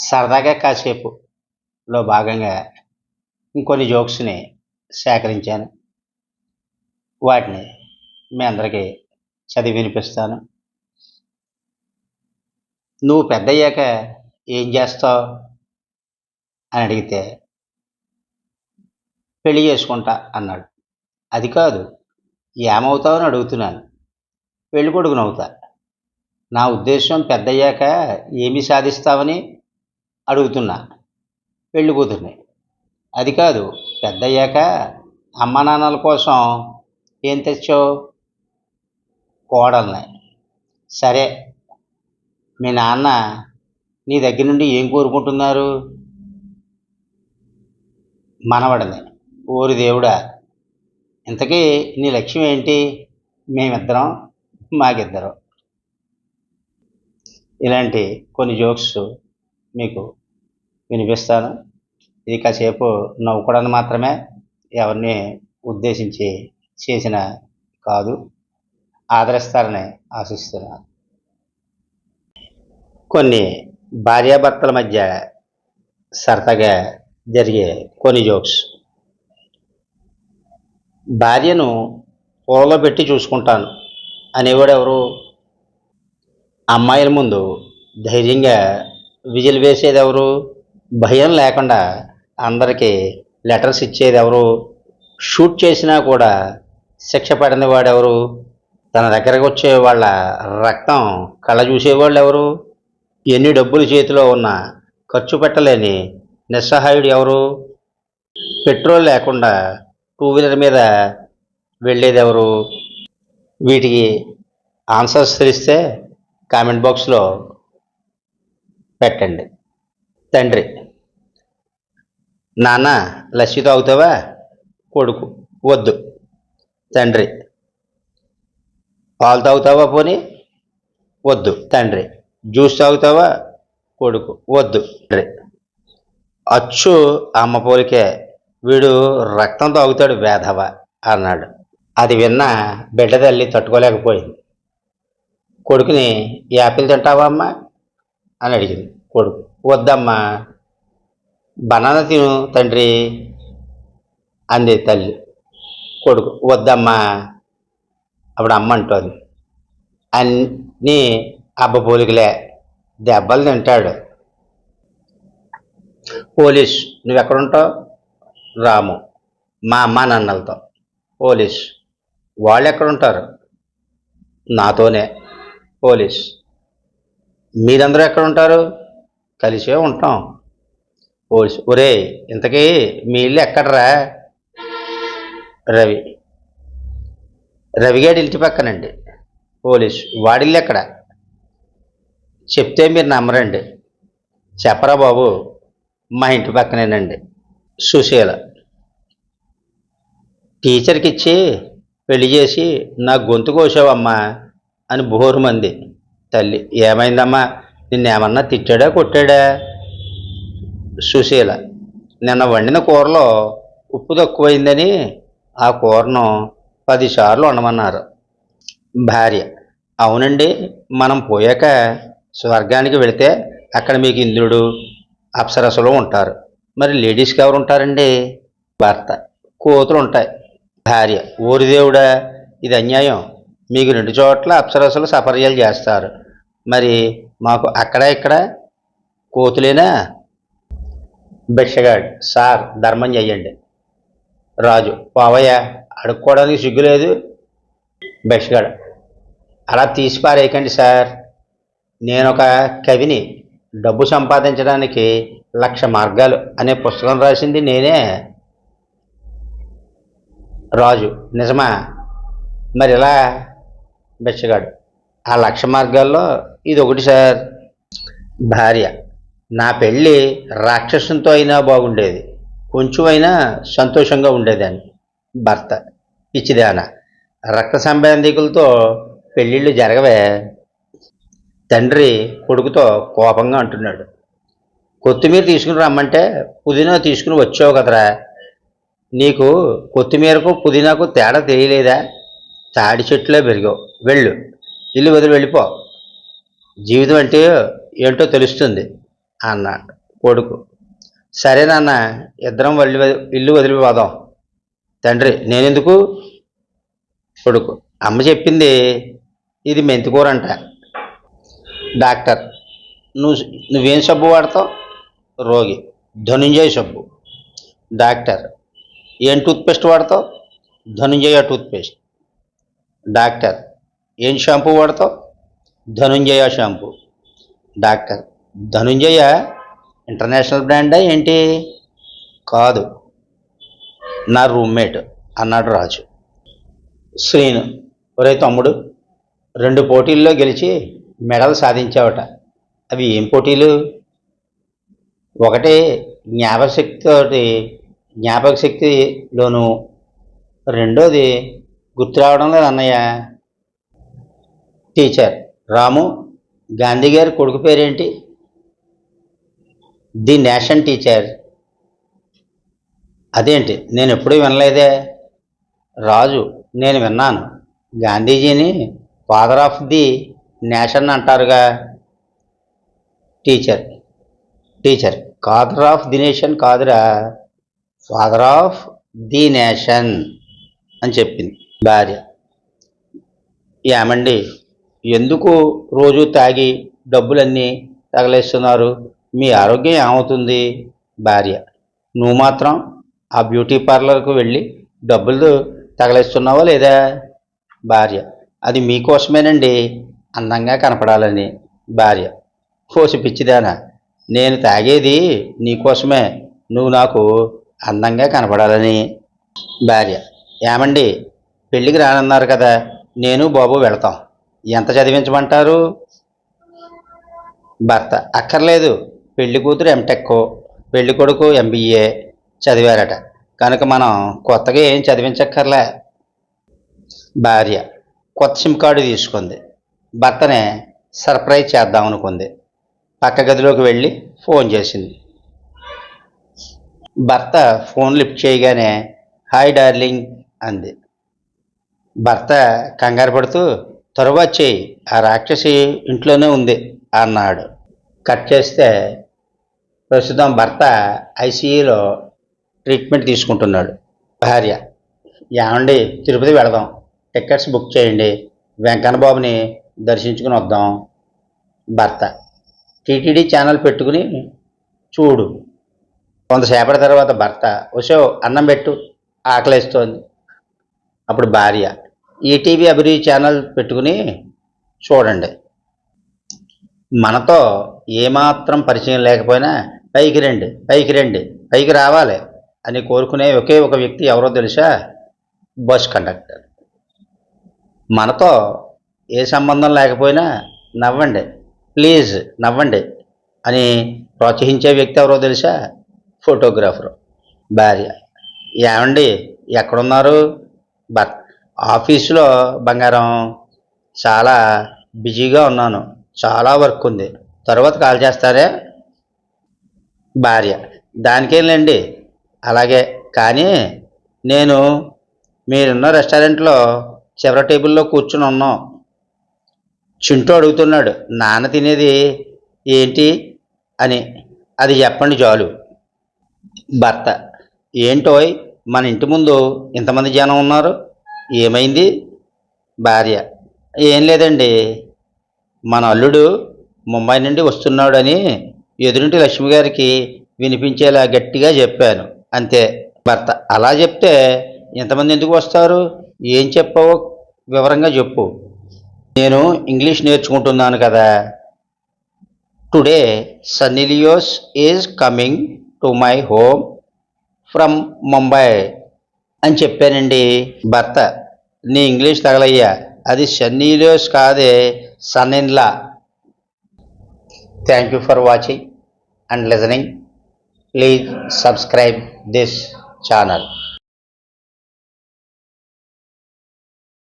సరదాగా కాసేపులో భాగంగా ఇంకొన్ని జోక్స్ని సేకరించాను. వాటిని మీ అందరికీ చదివి వినిపిస్తాను. నువ్వు పెద్దయ్యాక ఏం చేస్తావు అని అడిగితే పెళ్లి చేసుకుంటా అన్నాడు. అది కాదు, ఏమవుతావు అని అడుగుతున్నాను. పెళ్లి కొడుకునవుతా. నా ఉద్దేశం పెద్దయ్యాక ఏమి సాధిస్తావని అడుగుతున్నా. పెళ్లి కూతుర్ని. అది కాదు, పెద్దయ్యాక అమ్మ నాన్నల కోసం ఏం తెచ్చావు? కోడల్ని. సరే, మీ నాన్న నీ దగ్గర నుండి ఏం కోరుకుంటున్నారు? మనవడిని. ఓరి దేవుడా, ఇంతకీ నీ లక్ష్యం ఏంటి? మేమిద్దరం, మాకిద్దరం. ఇలాంటి కొన్ని జోక్స్ మీకు వినిపిస్తాను. ఇది కాసేపు నవ్వుకోవడానికి మాత్రమే, ఎవరిని ఉద్దేశించి చేసిన కాదు. ఆదరిస్తారని ఆశిస్తున్నాను. కొన్ని భార్యాభర్తల మధ్య సరదాగా జరిగే కొన్ని జోక్స్. భార్యను పొలలో పెట్టి చూసుకుంటాను అనేవాడు ఎవరు? అమ్మాయిల ముందు ధైర్యంగా విజిల్ వేసేది ఎవరు? భయం లేకుండా అందరికీ లెటర్స్ ఇచ్చేది ఎవరు? షూట్ చేసినా కూడా శిక్ష పడని వాడెవరు? తన దగ్గరకు వచ్చే వాళ్ళ రక్తం కళ్ళ చూసేవాళ్ళు ఎవరు? ఎన్ని డబ్బులు చేతిలో ఉన్నా ఖర్చు పెట్టలేని నిస్సహాయుడు ఎవరు? పెట్రోల్ లేకుండా టూ వీలర్ మీద వెళ్ళేది ఎవరు? వీటికి ఆన్సర్స్ తెలిస్తే కామెంట్ బాక్స్లో పెట్టండి. తండ్రి. నాన్న, లస్సీ తాగుతావా? కొడుకు. వద్దు. తండ్రి. పాలు తాగుతావా? పోనీ. వద్దు. తండ్రి. జ్యూస్ తాగుతావా? కొడుకు. వద్దు. తండ్రి. అచ్చు అమ్మ పోలికే, వీడు రక్తం తాగుతాడు వేధవ అన్నాడు. అది విన్న బిడ్డ తల్లి తట్టుకోలేకపోయింది. కొడుకుని, యాపిల్ తింటావా అమ్మా అని అడిగింది. కొడుకు. వద్దమ్మా. బనానా తిను తండ్రి అంది తల్లి. కొడుకు. వద్దమ్మా. అప్పుడు అమ్మ అంటోంది, అన్నీ అబ్బ పోలికలే, దెబ్బలు తింటాడు. పోలీస్. నువ్వెక్కడుంటావు? రాము. మా అమ్మ నాన్నలతో. పోలీస్. వాళ్ళు ఎక్కడుంటారు? నాతోనే. పోలీస్. మీరందరూ ఎక్కడుంటారు? కలిసే ఉంటాం. పోలీస్. ఒరే, ఇంతకీ మీ ఇల్లు ఎక్కడరా? రవి. రవిగాడి ఇంటి పక్కనండి. పోలీస్. వాడిల్లు ఎక్కడ? చెప్తే మీరు నమ్మరండి. చెప్పరా బాబు, మా ఇంటి పక్కనేనండి. సుశీల. టీచర్కి ఇచ్చి పెళ్లి చేసి నా గొంతు కోసావమ్మా అని బోరుమంది తల్లి. ఏమైందమ్మా? నిన్నేమన్నా తిట్టాడా కొట్టాడా? సుశీల. నిన్న వండిన కూరలో ఉప్పు తక్కువైందని ఆ కూరను 10 సార్లు వండమన్నారు. భార్య. అవునండి, మనం పోయాక స్వర్గానికి వెళితే అక్కడ మీకు ఇంద్రుడు, అప్సరసలు ఉంటారు. మరి లేడీస్కి ఎవరు ఉంటారండి? భర్త. కోతులు ఉంటాయి. భార్య. ఓరి దేవుడా, ఇది అన్యాయం. మీకు 2 చోట్ల అప్సరసలు సపర్యాలు చేస్తారు, మరి మాకు అక్కడ ఇక్కడ కోతులేనా? భిక్షగాడు. సార్, ధర్మం చెయ్యండి. రాజు. పోవయ్యా, అడుక్కోవడానికి సిగ్గులేదు. భిక్షగాడు. అలా తీసి పారేయకండి సార్, నేనొక కవిని. డబ్బు సంపాదించడానికి 1,00,000 మార్గాలు అనే పుస్తకం రాసింది నేనే. రాజు. నిజమా? మరి ఇలా? భిక్షగాడు. ఆ 1,00,000 మార్గాల్లో ఇది ఒకటి సార్. భార్య. నా పెళ్ళి రాక్షసునితో అయినా బాగుండేది, కొంచెం అయినా సంతోషంగా ఉండేదాన్ని. భర్త. పిచ్చిదాన, రక్త సంబంధికులతో పెళ్ళిళ్ళు జరగవే. తండ్రి కొడుకుతో కోపంగా అంటున్నాడు. కొత్తిమీర తీసుకుని రమ్మంటే పుదీనా తీసుకుని వచ్చావు కదరా. నీకు కొత్తిమీరకు పుదీనాకు తేడా తెలియలేదా? తాడి చెట్టులో పెరిగావు. వెళ్ళు, ఇల్లు వదిలి వెళ్ళిపో. జీవితం అంటే ఏంటో తెలుస్తుంది. అన్నాడు కొడుకు. సరే నాన్న, ఇద్దరం ఇల్లు వదిలిపోదాం. తండ్రి, నేనెందుకు? కొడుకు, అమ్మ చెప్పింది, ఇది మెంతికూరంట. డాక్టర్, నువ్వేం సబ్బు వాడతావు? రోగి, ధనుంజయ సబ్బు. డాక్టర్, ఏం టూత్పేస్ట్ వాడతావు? ధనుంజయ టూత్పేస్ట్. డాక్టర్, ఏం షాంపూ వాడతావు? Dhanunjaya shampoo. Doctor, Dhanunjaya international బ్రాండా ఏంటి? కాదు, నా రూమ్మేట్ అన్నాడు రాజు. శ్రీను, ఒరే తమ్ముడు, 2 పోటీల్లో గెలిచి మెడల్ సాధించావట. అవి ఏం పోటీలు? ఒకటి జ్ఞాపక శక్తిలోను, రెండోది గుర్తు రావడం లేదు అన్నయ్య. టీచర్, రాము, గాంధీ గారి కొడుకు పేరేంటి? The nation teacher. అదేంటి, నేను ఎప్పుడూ వినలేదే. రాజు, నేను విన్నాను. గాంధీజీని ఫాదర్ ఆఫ్ ది నేషన్ అంటారుగా. Teacher, father of the nation కాదురా, ఫాదర్ ఆఫ్ ది నేషన్ అని చెప్పింది భార్య. ఏమండి, ఎందుకు రోజు తాగి డబ్బులన్నీ తగలేస్తున్నారు? మీ ఆరోగ్యం ఏమవుతుంది? భార్య, నువ్వు మాత్రం ఆ బ్యూటీ పార్లర్కు వెళ్ళి డబ్బులు తగలేస్తున్నావా లేదా? భార్య, అది మీకోసమేనండి, అందంగా కనపడాలని. భార్య, కోసి పిచ్చిదానా, నేను తాగేది నీకోసమే, నువ్వు నాకు అందంగా కనపడాలని. భార్య, ఏమండి, పెళ్ళికి రానన్నారు కదా, నేను బాబు వెళతాం. ఎంత చదివించమంటారు? భర్త, అక్కర్లేదు, పెళ్లి కూతురు ఎంటెక్, పెళ్లి కొడుకు MBA చదివారట, కనుక మనం కొత్తగా ఏం చదివించక్కర్లే. భార్య కొత్త సిమ్ కార్డు తీసుకుంది. భర్తనే సర్ప్రైజ్ చేద్దాం అనుకుంది. పక్క గదిలోకి వెళ్ళి ఫోన్ చేసింది. భర్త ఫోన్ లిఫ్ట్ చేయగానే హాయ్ డార్లింగ్ అంది. భర్త కంగారు పడుతూ తరువాత చేయి, ఆ రాక్షసి ఇంట్లోనే ఉంది అన్నాడు. కట్ చేస్తే ప్రస్తుతం భర్త ICUలో ట్రీట్మెంట్ తీసుకుంటున్నాడు. భార్య, ఏమండి, తిరుపతి వెళదాం, టికెట్స్ బుక్ చేయండి, వెంకన్న బాబుని దర్శించుకుని వద్దాం. భర్త, TTD ఛానల్ పెట్టుకుని చూడు. కొంతసేపటి తర్వాత భర్త, ఉషో అన్నం పెట్టు, ఆకలేస్తోంది. అప్పుడు భార్య, ఈటీవీ అభిరుచి ఛానల్ పెట్టుకుని చూడండి. మనతో ఏమాత్రం పరిచయం లేకపోయినా పైకి రండి, పైకి రావాలి అని కోరుకునే ఒకే ఒక వ్యక్తి ఎవరో తెలుసా? Bus conductor. మనతో ఏ సంబంధం లేకపోయినా నవ్వండి, ప్లీజ్ నవ్వండి అని ప్రోత్సహించే వ్యక్తి ఎవరో తెలుసా? ఫోటోగ్రాఫరు. భార్య, ఏమండి, ఎక్కడున్నారు? భర్త, ఆఫీసులో బంగారం, చాలా బిజీగా ఉన్నాను, చాలా వర్క్ ఉంది, తర్వాత కాల్ చేస్తారే? భార్య, దానికేంలేండి, అలాగే, కానీ నేను మీరున్న రెస్టారెంట్లో చివరి టేబుల్లో కూర్చుని ఉన్నాం. చింటూ అడుగుతున్నాడు, నాన్న తినేది ఏంటి అని, అది చెప్పండి చాలు. భర్త, ఏంటోయ్, మన ఇంటి ముందు ఇంతమంది జనం ఉన్నారు, ఏమైంది? భార్య, ఏం లేదండి, మన అల్లుడు ముంబై నుండి వస్తున్నాడని ఎదురింటి లక్ష్మి గారికి వినిపించేలా గట్టిగా చెప్పాను, అంతే. భర్త, అలా చెప్తే ఎంతమంది ఎందుకు వస్తారు? ఏం చెప్పావో వివరంగా చెప్పు. నేను ఇంగ్లీష్ నేర్చుకుంటున్నాను కదా. Today Sunny లియోస్ is coming to my home from Mumbai అని చెప్పానండి. భర్త, నీ ఇంగ్లీష్ తగలయ్యా, అది సన్నీ లియోస్ కాదే, son in law. Thank you for watching and listening. Please subscribe this channel.